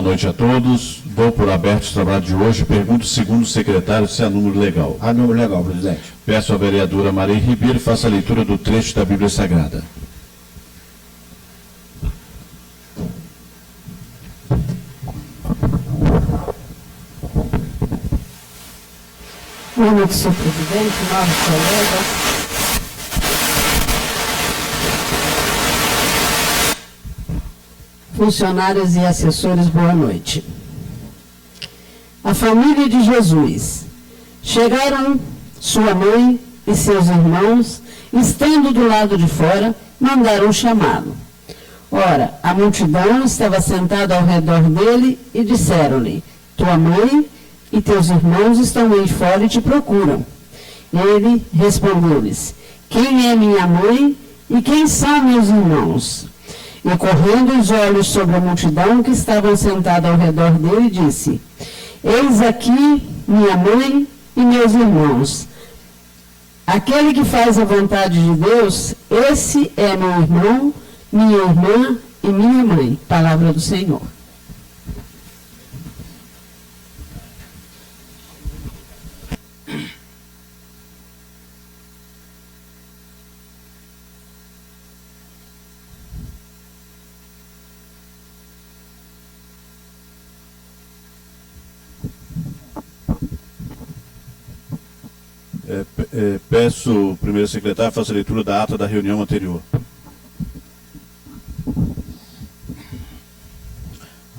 noite a todos. Dou por aberto os trabalhos de hoje. Pergunto, segundo o secretário, se há número legal. Há número legal, presidente. Peço à vereadora Maria Ribeiro faça a leitura do trecho da Bíblia Sagrada. Boa noite, senhor presidente, nobres colegas. Funcionários e assessores, boa noite. A família de Jesus. Chegaram sua mãe e seus irmãos, estando do lado de fora, mandaram chamá-lo. Ora, a multidão estava sentada ao redor dele e disseram-lhe: tua mãe e teus irmãos estão aí fora e te procuram. Ele respondeu-lhes: quem é minha mãe e quem são meus irmãos? E correndo os olhos sobre a multidão que estavam sentada ao redor dele, disse: eis aqui minha mãe e meus irmãos. Aquele que faz a vontade de Deus, esse é meu irmão, minha irmã e minha mãe. Palavra do Senhor. Peço o primeiro secretário faça a leitura da ata da reunião anterior.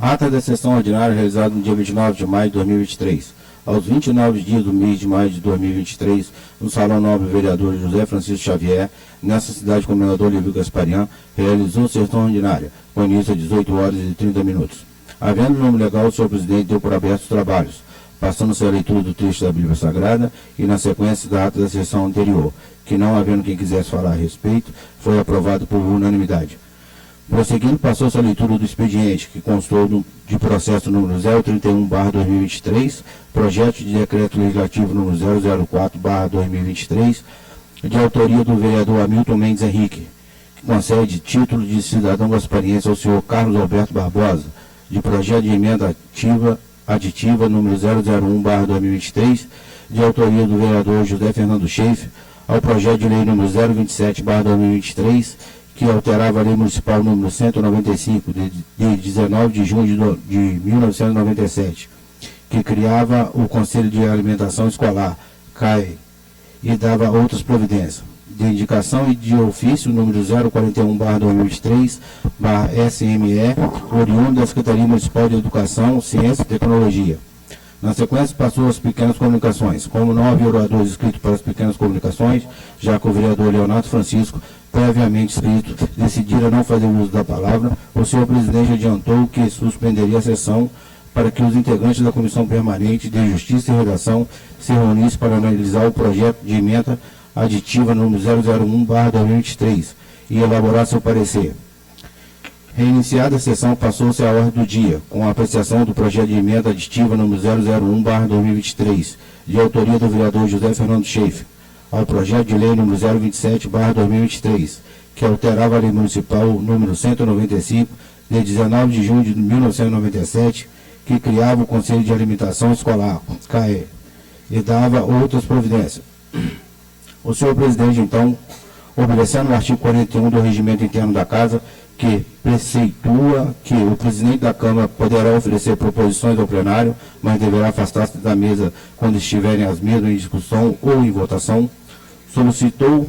Ata da sessão ordinária realizada no dia 29 de maio de 2023. Aos 29 dias do mês de maio de 2023, no Salão Nobre Vereador José Francisco Xavier, nessa cidade, o Comendador Livio Gasparian, realizou sessão ordinária, com início às 18 horas e 30 minutos. Havendo nome legal, o senhor presidente deu por aberto os trabalhos, passando-se a leitura do texto da Bíblia Sagrada e na sequência da ata da sessão anterior, que não havendo quem quisesse falar a respeito, foi aprovado por unanimidade. Prosseguindo, passou-se a leitura do expediente, que constou de processo número 031/2023, projeto de decreto legislativo número 004/2023, de autoria do vereador Hamilton Mendes Henrique, que concede título de cidadão gaspariense ao senhor Carlos Alberto Barbosa, de projeto de emenda aditiva número 001/2023, de autoria do vereador José Fernando Schaeffer, ao projeto de lei número 027/2023, que alterava a lei municipal número 195, de 19 de junho de 1997, que criava o Conselho de Alimentação Escolar, CAE, e dava outras providências. De indicação e de ofício número 041/2023/SME, oriundo da Secretaria Municipal de Educação, Ciência e Tecnologia. Na sequência, passou às pequenas comunicações. Como não havia oradores inscritos para as pequenas comunicações, já que o vereador Leonardo Francisco, previamente inscrito, decidira não fazer uso da palavra, o senhor presidente adiantou que suspenderia a sessão para que os integrantes da Comissão Permanente de Justiça e Redação se reunissem para analisar o projeto de emenda aditiva número 001/2023 e elaborar seu parecer. Reiniciada a sessão, passou-se a ordem do dia, com a apreciação do projeto de emenda aditiva número 001/2023, de autoria do vereador José Fernando Schaeffer, ao projeto de lei número 027/2023, que alterava a lei municipal número 195, de 19 de junho de 1997, que criava o Conselho de Alimentação Escolar, CAE, e dava outras providências. O senhor presidente, então, obedecendo o artigo 41 do Regimento Interno da Casa, que preceitua que o presidente da Câmara poderá oferecer proposições ao plenário, mas deverá afastar-se da mesa quando estiverem as mesmas em discussão ou em votação, solicitou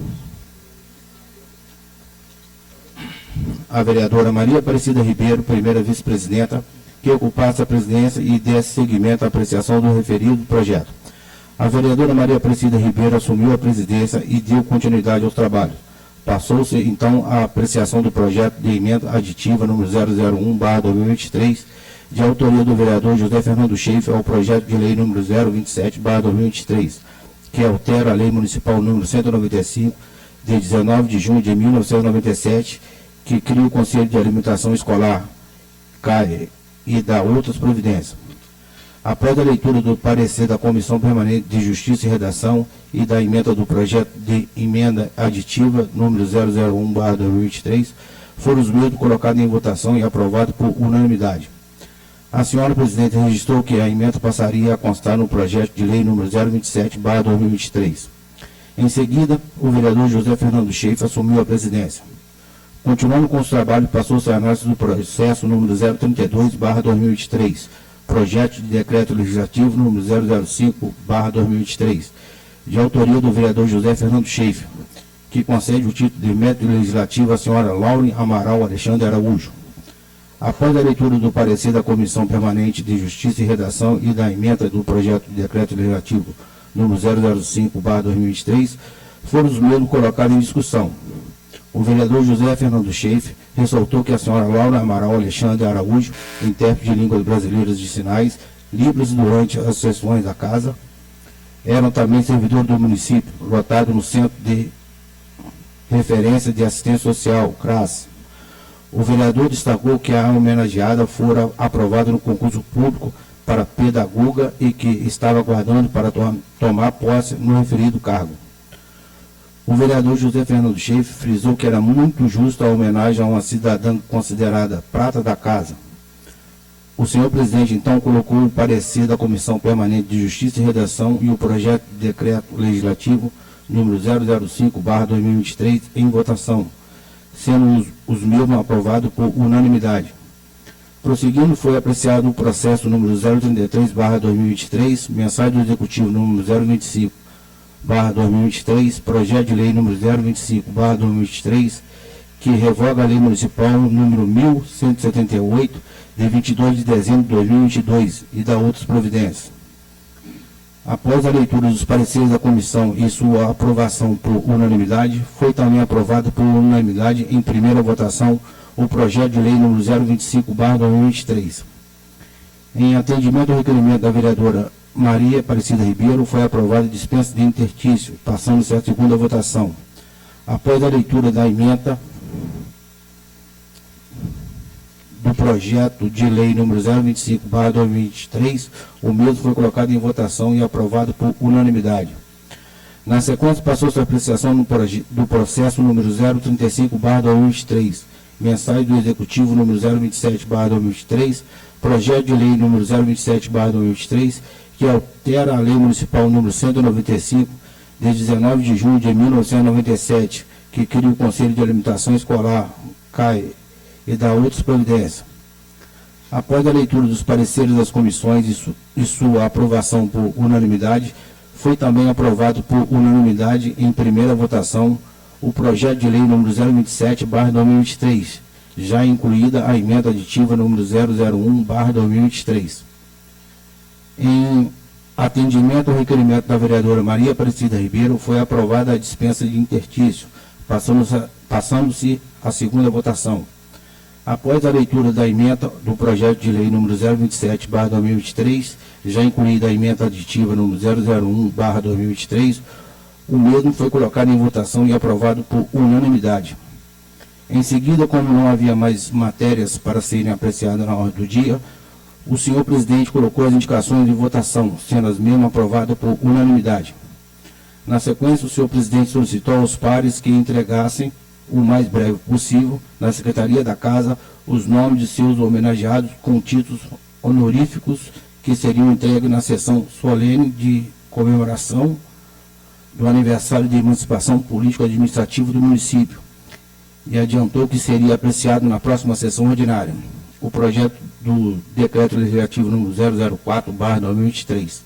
a vereadora Maria Aparecida Ribeiro, primeira vice-presidenta, que ocupasse a presidência e desse seguimento à apreciação do referido projeto. A vereadora Maria Aparecida Ribeiro assumiu a presidência e deu continuidade aos trabalhos. Passou-se, então, a apreciação do projeto de emenda aditiva número 001/2023, de autoria do vereador José Fernando Schaeffer, ao projeto de lei número 027/2023, que altera a lei municipal número 195, de 19 de junho de 1997, que cria o Conselho de Alimentação Escolar, CAE, e dá outras providências. Após a leitura do parecer da Comissão Permanente de Justiça e Redação e da emenda do projeto de emenda aditiva número 001/2023, foram os mesmos colocados em votação e aprovados por unanimidade. A senhora presidente registrou que a emenda passaria a constar no projeto de lei número 027/2023. Em seguida, o vereador José Fernando Schaefer assumiu a presidência. Continuando com os trabalhos, passou-se a análise do processo número 032/2023, projeto de decreto legislativo número 005/2023, de autoria do vereador José Fernando Schaefer, que concede o título de mérito legislativo à senhora Lauren Amaral Alexandre Araújo. Após a leitura do parecer da Comissão Permanente de Justiça e Redação e da emenda do projeto de decreto legislativo número 005/2023, foram os mesmos colocados em discussão. O vereador José Fernando Schaefer ressaltou que a senhora Laura Amaral Alexandre Araújo, intérprete de línguas brasileiras de sinais, livres durante as sessões da Casa, eram também servidor do município, lotado no Centro de Referência de Assistência Social, CRAS. O vereador destacou que a homenageada fora aprovada no concurso público para pedagoga e que estava aguardando para tomar posse no referido cargo. O vereador José Fernando Schaefer frisou que era muito justa a homenagem a uma cidadã considerada prata da casa. O senhor presidente então colocou o parecer da Comissão Permanente de Justiça e Redação e o projeto de decreto legislativo número 005/2023 em votação, sendo os mesmos aprovados por unanimidade. Prosseguindo, foi apreciado o processo número 033/2023, mensagem do Executivo número 025/2023, projeto de lei número 025/2023, que revoga a lei municipal número 1178, de 22 de dezembro de 2022, e dá outras providências. Após a leitura dos pareceres da comissão e sua aprovação por unanimidade, foi também aprovado por unanimidade em primeira votação o projeto de lei número 025/2023. Em atendimento ao requerimento da vereadora Maria Aparecida Ribeiro, foi aprovada a dispensa de interstício, passando-se a segunda votação. Após a leitura da emenda do projeto de lei número 025/2023, o mesmo foi colocado em votação e aprovado por unanimidade. Na sequência, passou-se a apreciação do processo número 035/2023, mensagem do Executivo número 027/2023, projeto de lei número 027/2023, que altera a lei municipal número 195, de 19 de junho de 1997, que cria o Conselho de Alimentação Escolar, CAE, e dá outras providências. Após a leitura dos pareceres das comissões e sua aprovação por unanimidade, foi também aprovado por unanimidade em primeira votação o projeto de lei número 027/2023, já incluída a emenda aditiva número 001/2023. Em atendimento ao requerimento da vereadora Maria Aparecida Ribeiro, foi aprovada a dispensa de interstício, passando-se a segunda votação. Após a leitura da emenda do projeto de lei número 027/2023, já incluída a emenda aditiva número 001/2023, o mesmo foi colocado em votação e aprovado por unanimidade. Em seguida, como não havia mais matérias para serem apreciadas na ordem do dia, o senhor presidente colocou as indicações de votação, sendo as mesmas aprovadas por unanimidade. Na sequência, o senhor presidente solicitou aos pares que entregassem o mais breve possível, na Secretaria da Casa, os nomes de seus homenageados com títulos honoríficos que seriam entregues na sessão solene de comemoração do aniversário de emancipação político-administrativa do município, e adiantou que seria apreciado na próxima sessão ordinária o projeto do decreto legislativo número 004/2023.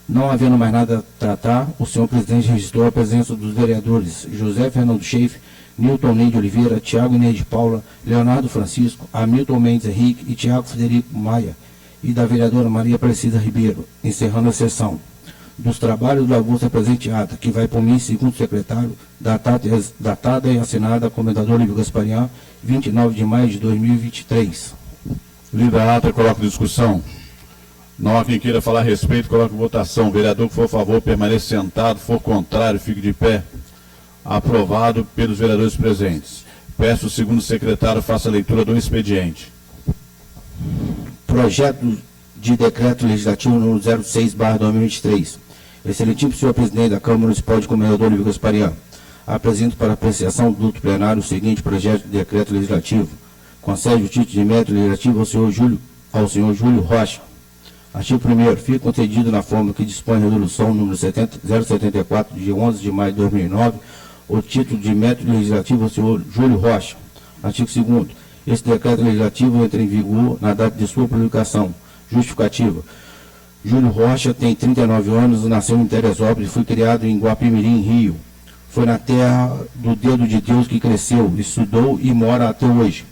Não havendo mais nada a tratar, o senhor presidente registrou a presença dos vereadores José Fernando Schaefer, Nilton Ney de Oliveira, Tiago Inês de Paula, Leonardo Francisco, Hamilton Mendes Henrique e Tiago Frederico Maia, e da vereadora Maria Aparecida Ribeiro, encerrando a sessão. Dos trabalhos da avulsa presenteada, que vai por mim, segundo secretário, datada e assinada, Comendador Lívio Gasparian, 29 de maio de 2023. Liberata, coloca em discussão. Não há quem queira falar a respeito, coloque em votação. Vereador que for a favor, permaneça sentado. For contrário, fique de pé. Aprovado pelos vereadores presentes. Peço ao segundo secretário faça a leitura do expediente. Projeto de decreto legislativo número 06/2023. Excelentíssimo senhor presidente da Câmara Municipal de Comendador Lívio Gasparian, apresento para apreciação do plenário o seguinte projeto de decreto legislativo. Concede o título de mérito legislativo ao senhor Júlio ao senhor Júlio Rocha. Artigo 1º. Fica concedido na forma que dispõe a resolução número 074, de 11 de maio de 2009, o título de mérito legislativo ao senhor Júlio Rocha. Artigo 2º. Esse decreto legislativo entra em vigor na data de sua publicação. Justificativa. Júlio Rocha tem 39 anos, nasceu em Teresópolis e foi criado em Guapimirim, Rio. Foi na terra do dedo de Deus que cresceu, estudou e mora até hoje.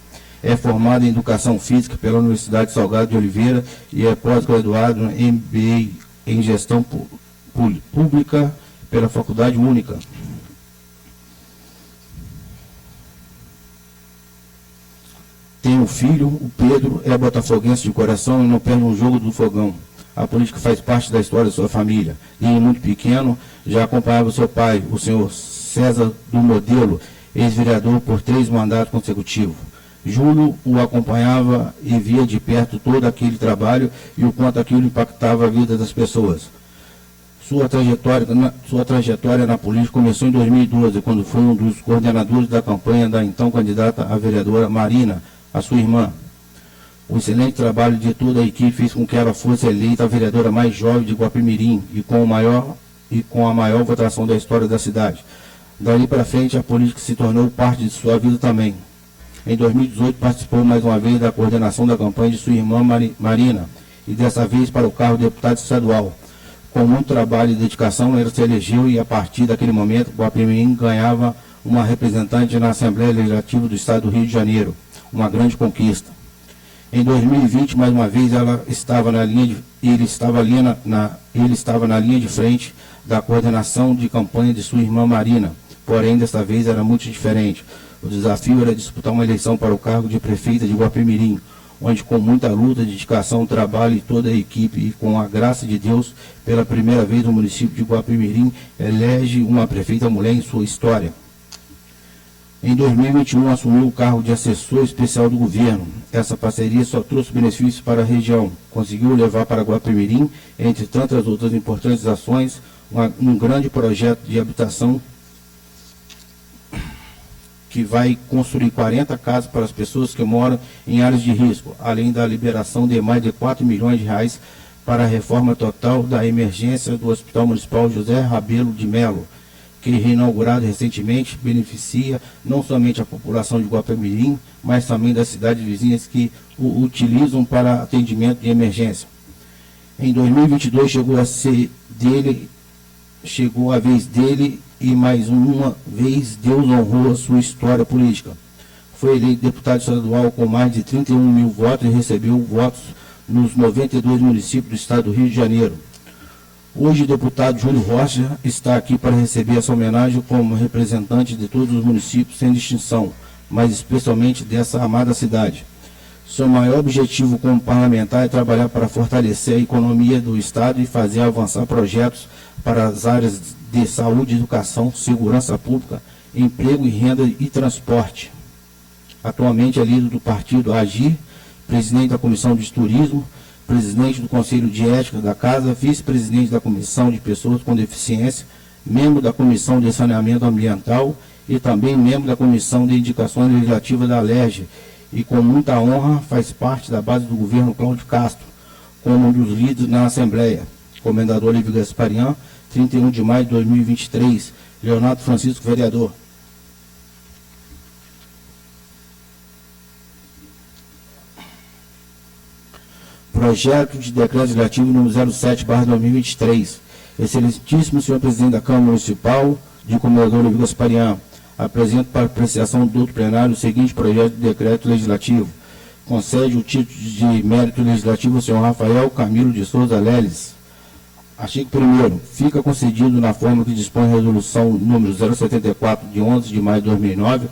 É formado em Educação Física pela Universidade Salgado de Oliveira e é pós-graduado em MBA em Gestão Pública pela Faculdade Única. Tem um filho, o Pedro, é botafoguense de coração e não perde um jogo do fogão. A política faz parte da história da sua família. Desde muito pequeno, já acompanhava seu pai, o senhor César do Modelo, ex-vereador por 3 mandatos consecutivos. Júlio o acompanhava e via de perto todo aquele trabalho e o quanto aquilo impactava a vida das pessoas. Sua trajetória na política começou em 2012, quando foi um dos coordenadores da campanha da então candidata a vereadora Marina, a sua irmã. O excelente trabalho de toda a equipe fez com que ela fosse eleita a vereadora mais jovem de Guapimirim e com a maior votação da história da cidade. Dali para frente, a política se tornou parte de sua vida também. Em 2018, participou mais uma vez da coordenação da campanha de sua irmã Marina, e dessa vez para o cargo de deputado estadual. Com muito trabalho e dedicação, ela se elegeu e, a partir daquele momento, Guapimirim ganhava uma representante na Assembleia Legislativa do Estado do Rio de Janeiro, uma grande conquista. Em 2020, mais uma vez, ele estava na linha de frente da coordenação de campanha de sua irmã Marina, porém, desta vez era muito diferente. O desafio era disputar uma eleição para o cargo de prefeita de Guapimirim, onde, com muita luta, dedicação, trabalho e toda a equipe, e com a graça de Deus, pela primeira vez o município de Guapimirim elege uma prefeita mulher em sua história. Em 2021, assumiu o cargo de assessor especial do governo. Essa parceria só trouxe benefícios para a região. Conseguiu levar para Guapimirim, entre tantas outras importantes ações, um grande projeto de habitação que vai construir 40 casas para as pessoas que moram em áreas de risco, além da liberação de mais de 4 milhões de reais para a reforma total da emergência do Hospital Municipal José Rabelo de Melo, que, reinaugurado recentemente, beneficia não somente a população de Guapimirim, mas também das cidades vizinhas que o utilizam para atendimento de emergência. Em 2022 chegou a vez dele e mais uma vez Deus honrou a sua história política. Foi eleito deputado estadual com mais de 31 mil votos e recebeu votos nos 92 municípios do estado do Rio de Janeiro. Hoje o deputado Júlio Rocha está aqui para receber essa homenagem como representante de todos os municípios sem distinção, mas especialmente dessa amada cidade. Seu maior objetivo como parlamentar é trabalhar para fortalecer a economia do estado e fazer avançar projetos para as áreas de saúde, educação, segurança pública, emprego e renda e transporte. Atualmente é líder do partido AGIR, presidente da Comissão de Turismo, presidente do Conselho de Ética da Casa, vice-presidente da Comissão de Pessoas com Deficiência, membro da Comissão de Saneamento Ambiental e também membro da Comissão de Indicações Legislativas da ALERJ, e com muita honra faz parte da base do governo Cláudio Castro, como um dos líderes na Assembleia. Comendador Olívio Gasparian, 31 de maio de 2023, Leonardo Francisco, vereador. Projeto de decreto legislativo número 07/2023. Excelentíssimo senhor presidente da Câmara Municipal, de Comendador Olívio Gasparian, apresento para apreciação do outro plenário o seguinte projeto de decreto legislativo. Concede o título de mérito legislativo ao senhor Rafael Camilo de Souza Leles. Artigo 1º. Fica concedido na forma que dispõe a resolução número 074, de 11 de maio de 2009,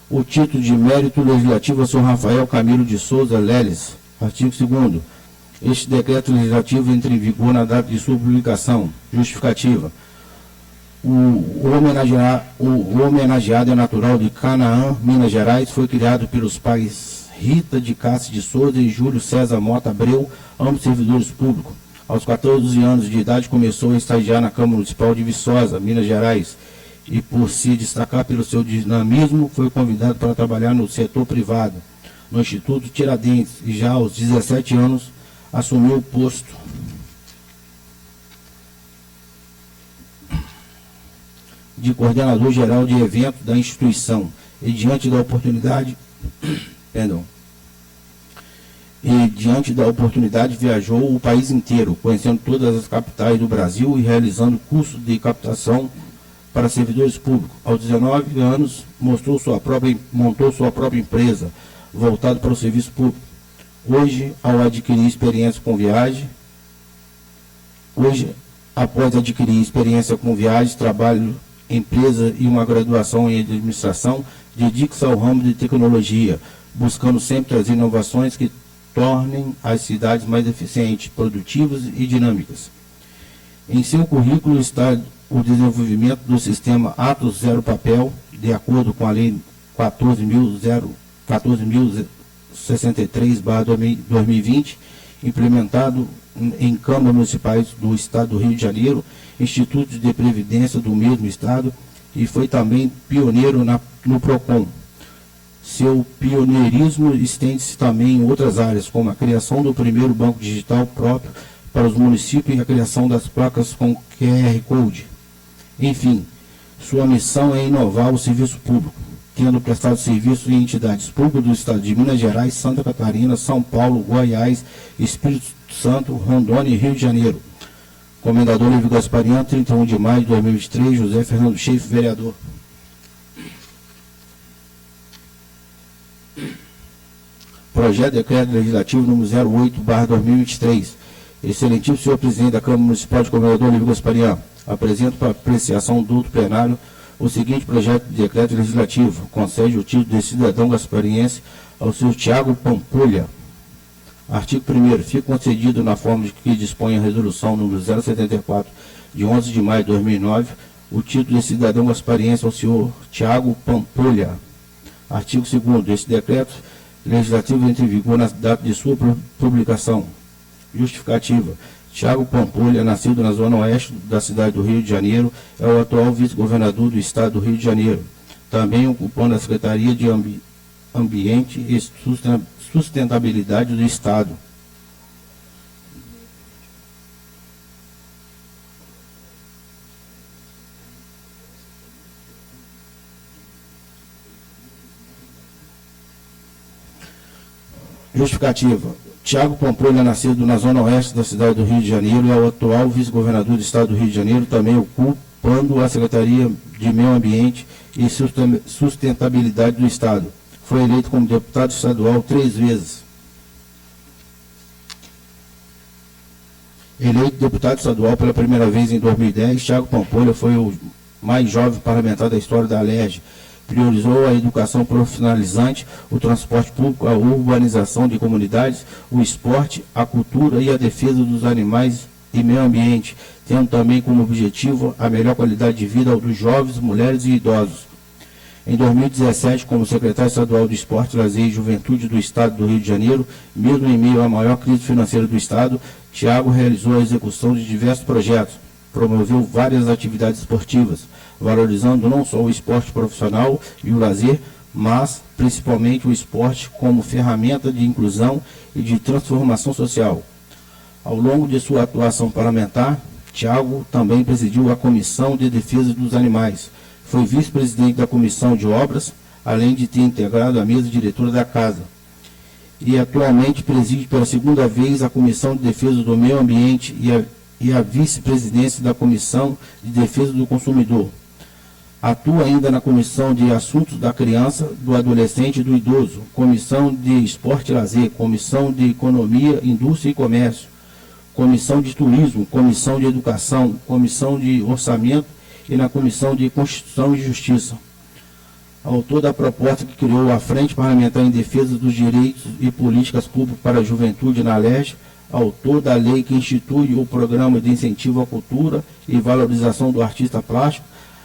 o título de mérito legislativo ao senhor Rafael Camilo de Souza Leles. Artigo 2º. Este decreto legislativo entra em vigor na data de sua publicação. Justificativa. O homenageado é natural de Canaã, Minas Gerais, foi criado pelos pais Rita de Cássia de Souza e Júlio César Mota Abreu, ambos servidores públicos. Aos 14 anos de idade começou a estagiar na Câmara Municipal de Viçosa, Minas Gerais, e por se destacar pelo seu dinamismo, foi convidado para trabalhar no setor privado. no Instituto Tiradentes e já aos 17 anos assumiu o posto de coordenador geral de eventos da instituição e diante da oportunidade viajou o país inteiro, conhecendo todas as capitais do Brasil e realizando cursos de captação para servidores públicos. Aos 19 anos, montou sua própria empresa, voltada para o serviço público. Hoje, após adquirir experiência com viagens, trabalho, empresa e uma graduação em administração, dedica-se ao ramo de tecnologia, buscando sempre trazer inovações que tornem as cidades mais eficientes, produtivas e dinâmicas. Em seu currículo está o desenvolvimento do sistema Atos Zero Papel, de acordo com a Lei 14.063/2020, implementado em câmaras municipais do Estado do Rio de Janeiro, institutos de previdência do mesmo Estado, e foi também pioneiro no PROCON. Seu pioneirismo estende-se também em outras áreas, como a criação do primeiro banco digital próprio para os municípios e a criação das placas com QR Code. Enfim, sua missão é inovar o serviço público, tendo prestado serviço em entidades públicas do Estado de Minas Gerais, Santa Catarina, São Paulo, Goiás, Espírito Santo, Rondônia e Rio de Janeiro. Comendador Lívio Gasparian, 31 de maio de 2023, José Fernando Schaefer, vereador. Projeto de Decreto Legislativo número 08/2023. Excelentíssimo senhor presidente da Câmara Municipal de Comendador Lívio Gasparian, apresento para apreciação do outro plenário o seguinte projeto de decreto legislativo. Concede o título de cidadão gaspariense ao senhor Tiago Pampulha. Artigo 1º. Fica concedido na forma de que dispõe a resolução número 074, de 11 de maio de 2009, o título de cidadão gaspariense ao senhor Tiago Pampulha. Artigo 2º. Esse decreto legislativo entra em vigor na data de sua publicação. Justificativa. Tiago Pampulha, nascido na zona oeste da cidade do Rio de Janeiro, é o atual vice-governador do Estado do Rio de Janeiro, também ocupando a Secretaria de Ambiente e Sustentabilidade do Estado. Justificativa. Tiago Pampulha, nascido na zona oeste da cidade do Rio de Janeiro, é o atual vice-governador do Estado do Rio de Janeiro, também ocupando a Secretaria de Meio Ambiente e Sustentabilidade do Estado. Foi eleito como deputado estadual 3 vezes. Eleito deputado estadual pela primeira vez em 2010, Tiago Pampulha foi o mais jovem parlamentar da história da Alerj. Priorizou a educação profissionalizante, o transporte público, a urbanização de comunidades, o esporte, a cultura e a defesa dos animais e meio ambiente, tendo também como objetivo a melhor qualidade de vida dos jovens, mulheres e idosos. Em 2017, como secretário estadual de Esporte, Lazer e Juventude do Estado do Rio de Janeiro, mesmo em meio à maior crise financeira do Estado, Tiago realizou a execução de diversos projetos, promoveu várias atividades esportivas, valorizando não só o esporte profissional e o lazer, mas principalmente o esporte como ferramenta de inclusão e de transformação social. Ao longo de sua atuação parlamentar, Tiago também presidiu a Comissão de Defesa dos Animais, foi vice-presidente da Comissão de Obras, além de ter integrado a mesa diretora da Casa. E atualmente preside pela segunda vez a Comissão de Defesa do Meio Ambiente e a vice-presidência da Comissão de Defesa do Consumidor. Atua ainda na Comissão de Assuntos da Criança, do Adolescente e do Idoso, Comissão de Esporte e Lazer, Comissão de Economia, Indústria e Comércio, Comissão de Turismo, Comissão de Educação, Comissão de Orçamento e na Comissão de Constituição e Justiça. Autor da proposta que criou a Frente Parlamentar em Defesa dos Direitos e Políticas Públicas para a Juventude na Alerj, autor da lei que institui o Programa de Incentivo à Cultura e Valorização do Artista Plástico,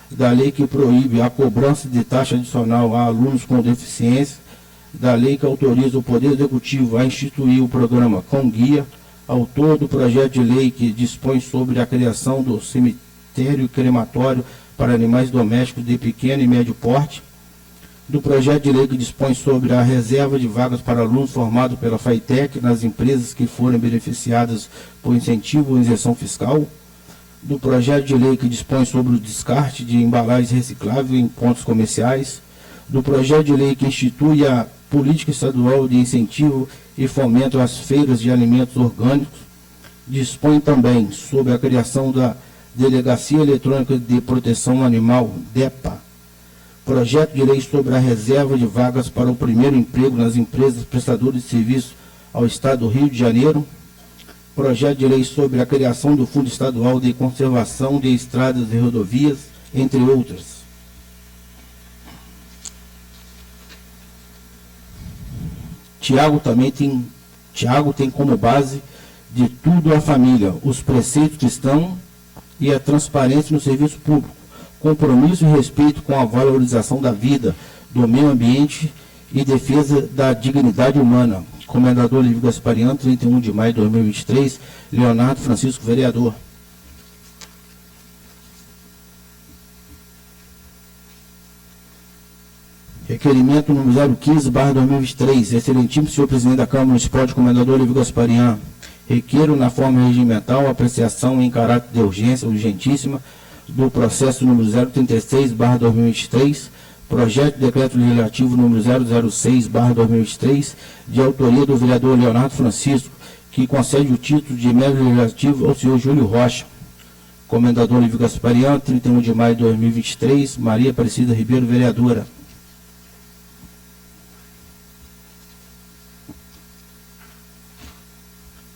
da lei que proíbe a cobrança de taxa adicional a alunos com deficiência, da lei que autoriza o Poder Executivo a instituir o programa Com Guia, autor do projeto de lei que dispõe sobre a criação do cemitério crematório para animais domésticos de pequeno e médio porte, do projeto de lei que dispõe sobre a reserva de vagas para alunos formados pela FATEC nas empresas que forem beneficiadas por incentivo ou isenção fiscal, do projeto de lei que dispõe sobre o descarte de embalagens recicláveis em pontos comerciais, do projeto de lei que institui a política estadual de incentivo e fomento às feiras de alimentos orgânicos, dispõe também sobre a criação da Delegacia Eletrônica de Proteção Animal, DEPA, projeto de lei sobre a reserva de vagas para o primeiro emprego nas empresas prestadoras de serviço ao Estado do Rio de Janeiro, projeto de lei sobre a criação do Fundo Estadual de Conservação de Estradas e Rodovias, entre outras. Tiago tem como base de tudo a família, os preceitos cristãos e a transparência no serviço público, compromisso e respeito com a valorização da vida, do meio ambiente e defesa da dignidade humana. Comendador Lívio Gasparian, 31 de maio de 2023, Leonardo Francisco, vereador. Requerimento número 015/2023, excelentíssimo senhor presidente da Câmara Municipal de Comendador Lívio Gasparian, requeiro na forma regimental apreciação em caráter de urgência urgentíssima do processo número 036/2023, projeto de decreto legislativo número 006/2023, de autoria do vereador Leonardo Francisco, que concede o título de emérito legislativo ao senhor Júlio Rocha. Comendador Lívio Gasparian, 31 de maio de 2023, Maria Aparecida Ribeiro, vereadora.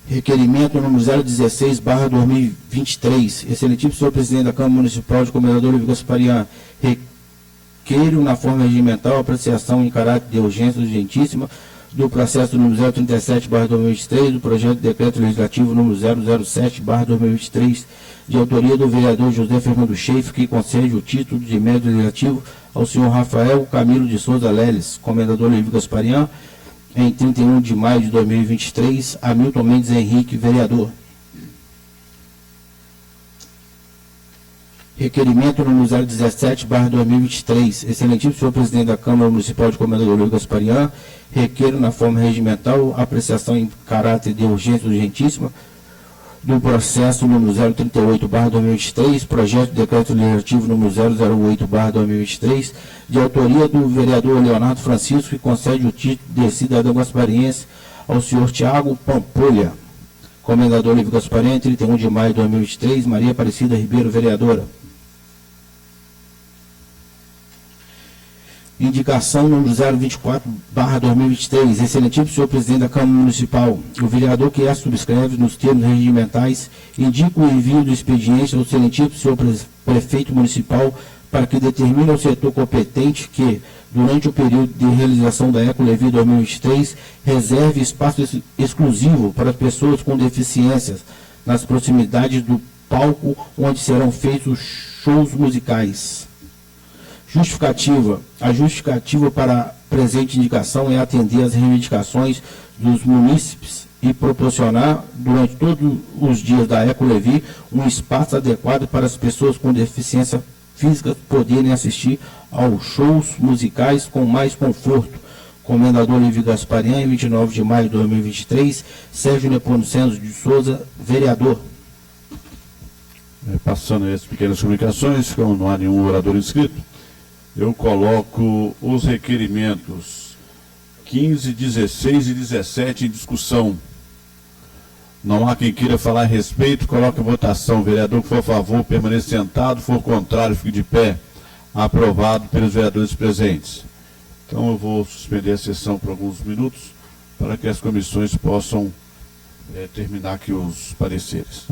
Requerimento número 016/2023, excelentíssimo senhor presidente da Câmara Municipal de Comendador Lívio Gasparian, requeiro na forma regimental apreciação em caráter de urgência urgentíssima do processo número 037/2023, do projeto de decreto legislativo número 007/2023, de autoria do vereador José Fernando Schaeff, que concede o título de emérito legislativo ao senhor Rafael Camilo de Souza Leles, Comendador Lívio Gasparian, em 31 de maio de 2023, Hamilton Mendes Henrique, vereador. Requerimento número 017/2023, excelentíssimo senhor presidente da Câmara Municipal de Comendador Lívio Gasparian, requeiro na forma regimental apreciação em caráter de urgência urgentíssima do processo número 038/2023, projeto de decreto legislativo número 008/2023, de autoria do vereador Leonardo Francisco, que concede o título de cidadão gaspariense ao senhor Tiago Pampolha. Comendador Lívio Gasparian, 31 de maio de 2023, Maria Aparecida Ribeiro, vereadora. Indicação número 024/2023, excelentíssimo senhor presidente da Câmara Municipal, o vereador que a subscreve nos termos regimentais indica o envio do expediente ao excelentíssimo senhor prefeito municipal para que determine ao setor competente que, durante o período de realização da Ecolevi 2023, reserve espaço exclusivo para pessoas com deficiências nas proximidades do palco onde serão feitos shows musicais. Justificativa. A justificativa para a presente indicação é atender às reivindicações dos munícipes e proporcionar, durante todos os dias da Ecolevi, um espaço adequado para as pessoas com deficiência física poderem assistir aos shows musicais com mais conforto. Comendador Lívio Gasparian, 29 de maio de 2023, Sérgio Nepomuceno de Souza, vereador. Passando aí as pequenas comunicações, como não há nenhum orador inscrito, eu coloco os requerimentos 15, 16 e 17 em discussão. Não há quem queira falar a respeito, coloque a votação. Vereador que for a favor, permaneça sentado, for contrário, fique de pé. Aprovado pelos vereadores presentes. Então eu vou suspender a sessão por alguns minutos para que as comissões possam terminar aqui os pareceres.